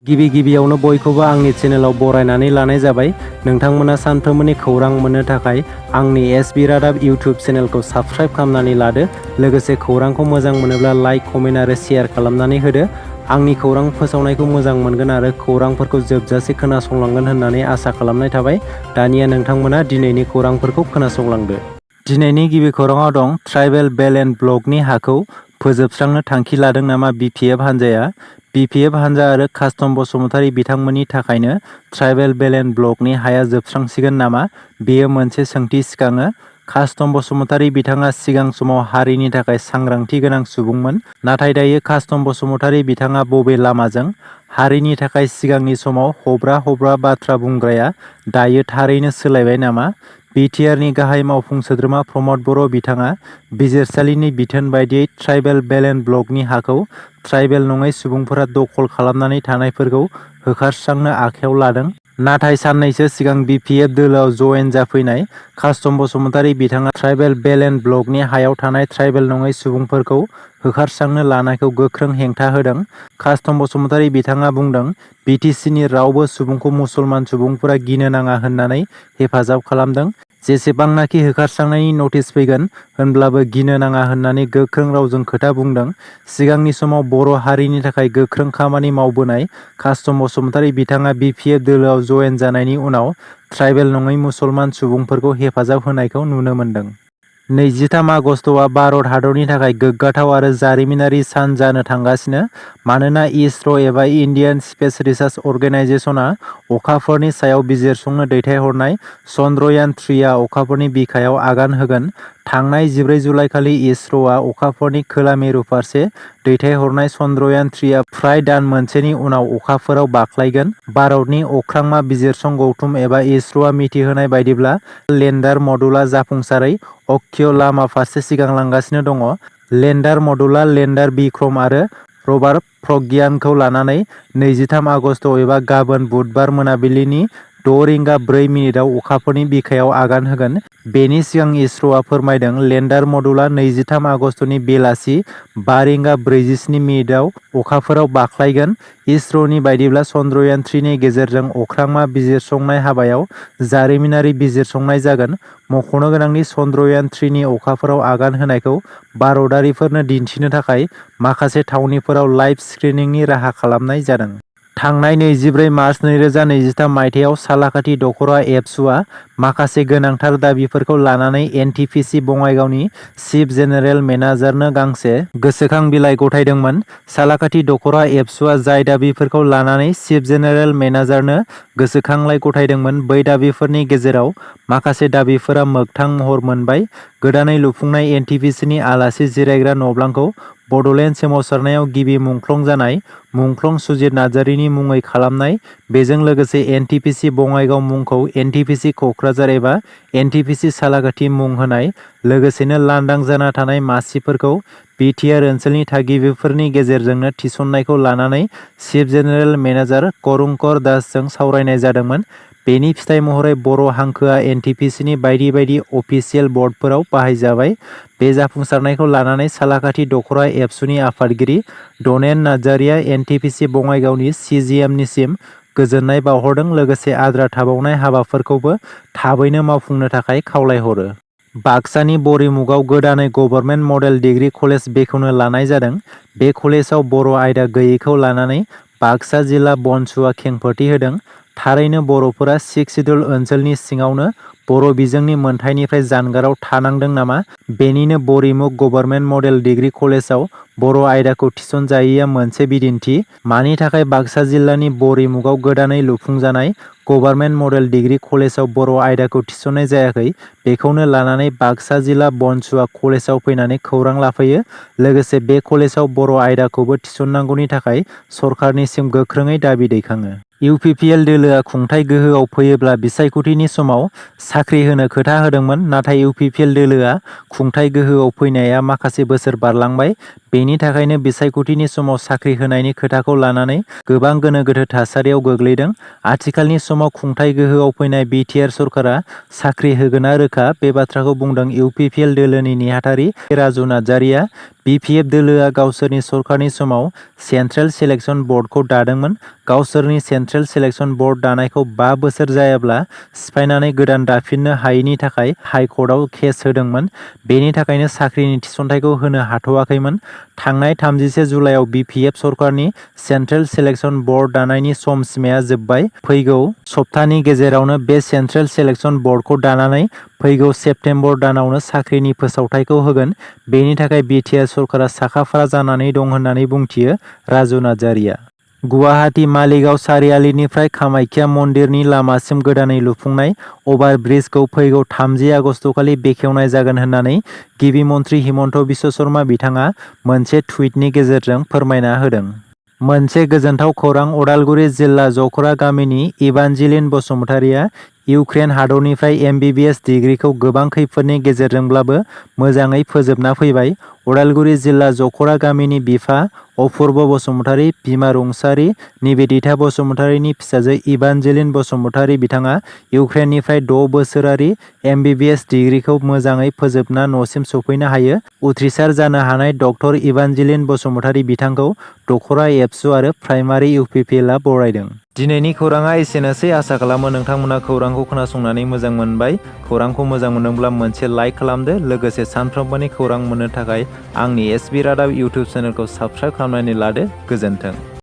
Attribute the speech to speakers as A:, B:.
A: गिबियावनो बयखौबो आंनि चेनेलाव बरायनानै लानाय जाबाय। नोंथांमोना सानफ्रोमबोनि खौरां मोननो थाखाय आंनि एसबि रादाब इउटिउब चेनेलखौ साबस्क्राइब खालामनानै लादो। लोगोसे खौरांखौ मोजां मोनोब्ला लाइक, कमेन्ट आरो शेयार खालामनानै होदो। आंनि खौरां फोसावनायखौ मोजां मोनगोन आरो खौरांफोरखौ जोबजासे खोनासंलांगोन होननानै आसा खालामनाय थाबाय। दानिया नोंथांमोना दिनैनि खौरांफोरखौ खोनासंलांदो। दिनैनि गिबि खौराङाव दं ट्राइबेल बेलेन्ड ब्लकनि हाखौ फोजोबस्रांनो थांखि लादों नामा बिपिएफ हान्जाया? बिपिएफ हान्जा आरो कास्टम बसुमतारी बिथांमोननि थाखायनो ट्राइबेल बेलेन्ड ब्लकनि हाया जोबस्रांसिगोन नामा? बेयो मोनसे सोंथि सिखाङो। कास्टम बसुमतारी बिथाङा सिगां समाव हारिनि थाखाय सांग्रांथि गोनां सुबुंमोन। नाथाय दायो कास्टम बसुमतारी बिथाङा बबे लामाजों? हारिनि थाखाय सिगांनि समाव हब्रा बाथ्रा बुंग्राया दायो थारैनो सोलायबाय नामा? बिटिआरनि गाहाय मावफुं सोद्रोमा प्रमद बर' बिथाङा बिजिरसालिनि बिथोन बायदियै ट्राइबेल बेलेन्ड ब्लकनि हाखौ ट्राइबेल नङै सुबुंफोरा दखल खालामनानै थानायफोरखौ होखारस्रांनो आखायाव लादों। नाथाय साननैसो सिगां बिपिएफ दोलोआव जयेन जाफैनाय कास्टम बसुमतारी बिथाङा ट्राइबेल बेलेन्ड ब्लकनि हायाव थानाय ट्राइबेल नङै सुबुंफोरखौ होखारस्रांनो लानायखौ गोख्रों हेंथा होदों। कास्टम बसुमतारी बिथाङा बुंदों, बिटिसिनि रावबो सुबुंखौ मुसलमान सुबुंफोरा गिनो नाङा होननानै हेफाजाब खालामदों। जेसेबांनाखि होखारस्रांनायनि नटिस फैगोन होनब्लाबो गिनो नाङा होननानै गोख्रों रावजों खोथा बुंदों। सिगांनि समाव बर' हारिनि थाखाय गोख्रों खामानि मावबोनाय कास्टम बसुमतारी बिथाङा बिपिएफ दोलोआव जयेन जानायनि उनाव ट्राइबेल नङै मुसलमान सुबुंफोरखौ हेफाजाब होनायखौ नुनो मोन्दों। 23 आगस्टआ भारत हादरनि थाखाय गोग्गाथाव आरो जारिमिनारि सान जानो थांगासिनो। मानोना इसर' एबा इन्डियान स्पेस रिसार्च अर्गेनाइजेसनआ अखाफोरनि सायाव बिजिरसंनो दैथायहरनाय चन्द्रयान-3 आ अखाफोरनि बिखायाव आगान होगोन। थांनाय 14 जुलाइखालि इसर'आ अखाफोरनि खोला मेरु फारसे दैथायहरनाय चन्द्रयान-3 आ फ्राय दान मोनसेनि उनाव अखाफोराव बाख्लायगोन। भारतनि अख्रांमा बिजिरसं गौथुम एबा इसर'आ मिथिहोनाय बायदिब्ला लेन्डार मडुलआ जाफुंसारै अक्षीय लामा फारसे सिगांलांगासिनो दङ। लेन्डार मडुलआ लेन्डार बिक्रम आरो रभार प्रज्ञानखौ लानानै 23 आगस्ट एबा गाबोन बुधबार मोनाबिलिनि 6:04 अखाफोरनि बिखायाव आगान होगोन। बेनि सिगां इसर'आ फोरमायदों, लेन्डार मडुलआ 23 आगस्तनि बेलासि 5:47 अखाफोराव बाख्लायगोन। इसर'नि बायदिब्ला चन्द्रयान-3 नि गेजेरजों अख्रांमा बिजिरसंनाय हाबायाव जारिमिनारि बिजिरसंनाय जागोन। मख'नो गोनांदि चन्द्रयान-3 नि अखाफोराव आगान होनायखौ भारतारिफोरनो दिन्थिनो थाखाय माखासे थावनिफोराव लाइभ स्क्रिनिंनि राहा खालामनाय जादों। थांनाय 24 मार्च 2023 मायथाइयाव सालाकाथि दख'रा एबसुआ माखासे गोनांथार दाबिफोरखौ लानानै एनटिपिसि बङाइगावनि चिफ जेनेरेल मेनेजारनो गांसे गोसोखां बिलाइ गथायदोंमोन। सालाकाथि दख'रा एबसुआ जाय दाबिफोरखौ लानानै चिफ जेनेरेल मेनेजारनो गोसोखांलाइ गथायदोंमोन, बै दाबिफोरनि गेजेराव माखासे दाबिफोरा मोगथां महर मोनबाय। गोदानै लुफुंनाय एनटिपिसिनि आलासि जिरायग्रा न'ब्लांखौ बड'लेण्ड सोमावसारनायाव गिबि मुंख्लं जानाय मुंख्लं सुजित नार्जारिनि मुङै खालामनाय, बेजों लोगोसे एनटिपिसि बङाइगाव मुंखौ एनटिपिसि क'क्राझार एबा एनटिपिसि सालाकाथि मुं होनाय, लोगोसेनो लांदां जाना थानाय मासिफोरखौ बिटिआर ओनसोलनि थागिबिफोरनि गेजेरजोंनो थिसननायखौ लानानै चिफ जेनेरेल मेनेजार करुंकर दासजों सावरायनाय जादोंमोन। बेनि फिथाइ महरै बर' हांखोआ एनटिपिसिनि बायदि अफिसियेल बर्डफोराव बाहायजाबाय। बे जाफुंसारनायखौ लानानै सालाकाथि दख'रा एबसुनि आफादगिरि डनेन नार्जारिया एनटिपिसि बङाइगावनि सिजिएमनिसिम गोजोननाय बावहरदों, लोगोसे आद्रा थाबावनाय हाबाफोरखौबो थाबैनो मावफुंनो थाखाय खावलायहरो। बाक्सानि बरिमुगाव गोदानै गभर्नमेन्ट मडेल डिग्री कलेज बेखेवनो लानाय जादों। बे कलेजाव बर' आयदा गैयैखौ लानानै बाक्सा जिल्ला बनसुआ खेंफोरथि होदों। थारैनो बर'फोरा 6 सिडुल ओनसोलनि सिङावनो बर' बिजोंनि मोनथायनिफ्राय जानगाराव थानांदों नामा? बेनिनो बरिमुग गभर्नमेन्ट मडेल डिग्री कलेजाव बर' आयदाखौ थिसनजायैया मोनसे बिदिन्थि। मानि थाखाय बाक्सा जिल्लानि बरिमुगाव गोदानै लुफुंजानाय गभर्नमेन्ट मडेल डिग्री कलेजाव बर' आयदाखौ थिसननाय जायाखै, बेखौनो लानानै बाक्सा जिल्ला बनसुआ कलेजाव फैनानै खौरां लाफैयो। लोगोसे बे कलेजाव बर' आयदाखौबो थिसननांगौनि थाखाय सरकारनिसिम गोख्रोङै दाबि दैखाङो। इउपिपिएल दोलोआ खुंथाय गोहोआव फैयोब्ला बिसायख'थिनि समाव साख्रि होनो खोथा होदोंमोन। नाथाय इउपिपिएल दोलोआ खुंथाय गोहोआव फैनाया माखासे बोसोर बारलांबाय। बेनि थाखायनो बिसायख'थिनि समाव साख्रि होनायनि खोथाखौ लानानै गोबां गोनो गोथो थासारियाव गोग्लैदों। आथिखालनि समाव खुंथाय गोहोआव फैनाय बिटिआर सरकारा साख्रि होगोना रोखा, बे बाथ्राखौ बुंदों इउपिपिएल दोलोनि नेहाथारि राजु नार्जारिया। BPF दोलोआ गावसोरनि सरखारनि समाव सेन्ट्रेल सिलेक्शन बर्डखौ दादोंमोन। गावसोरनि सेन्ट्रेल सिलेक्शन बर्ड दानायखौ 5 बोसोर जायाब्ला सिफायनानै गोदान दाफिननो हायैनि थाखाय हाइकर्टआव केस होदोंमोन। बेनि थाखायनो साख्रिनि थिसनथाइखौ होनो हाथ'वाखैमोन। थांनाय 31 जुलाइआव BPF सरकारनि सेन्ट्रेल सिलेक्शन बर्ड दानायनि सम सिमाया जोबबाय। फैगौ सप्तानि गेजेरावनो बे सेन्ट्रेल सिलेक्शन बर्डखौ दानानै फैगौ सेप्तेम्बर दानावनो साख्रिनि फोसावथायखौ होगोन। बेनि थाखाय बिटिआर सरकारा साखाफारा जानानै दं होननानै बुंथियो राजु नार्जारिया। गुवाहाटी मालिगाव सारियालिनिफ्राय कामाख्या मन्दिरनि लामासिम गोदानै लुफुंनाय अभार ब्रिजखौ फैगौ 30 आगस्तखालि बेखेवनाय जागोन होननानै गिबि मन्थ्रि हिमन्त बिश्व शर्मा बिथाङा मोनसे टुइटनि गेजेरजों फोरमायना होदों। मोनसे गोजोनथाव खौरां अदालगुरि जिल्ला जखरा गामिनि इभान्जेलिन बसुमतारिया इउक्रेन हादरनिफ्राय MBBS डिग्रीखौ गोबां खैफोदनि गेजेरजोंब्लाबो मोजाङै फोजोबना फैबाय। अदालगुरि जिल्ला जखरा गामिनि बिफा अपुर्ब बसुमतारि, बिमा रुंसारि निबेदिता बसुमतारिनि फिसाजो इभान्जेलिन बसुमतारि बिथाङा इउक्रेननिफ्राय 6 बोसोरारि MBBS डिग्रीखौ मोजाङै फोजोबना न'सिम सफैनो हायो। उथ्रिसार जानो हानाय डक्टर इभान्जेलिन बसुमतारि बिथांखौ दखरा एबसु आरो प्राइमारि UPPLआ बरायदों। दिनैनि खौराङा एसेनोसै। आसा खालामो नोंथांमोना खौरांखौ खोनासंनानै मोजां मोनबाय। खौरांखौ मोजां मोनदोंब्ला मोनसे लाइक खालामदो। लोगोसे सानफ्रोमबोनि खौरां मोननो थाखाय आंनि SB रादाब इउटुब चेनेलखौ साबस्क्राइब खालामनानै लादो। गोजोन्थों।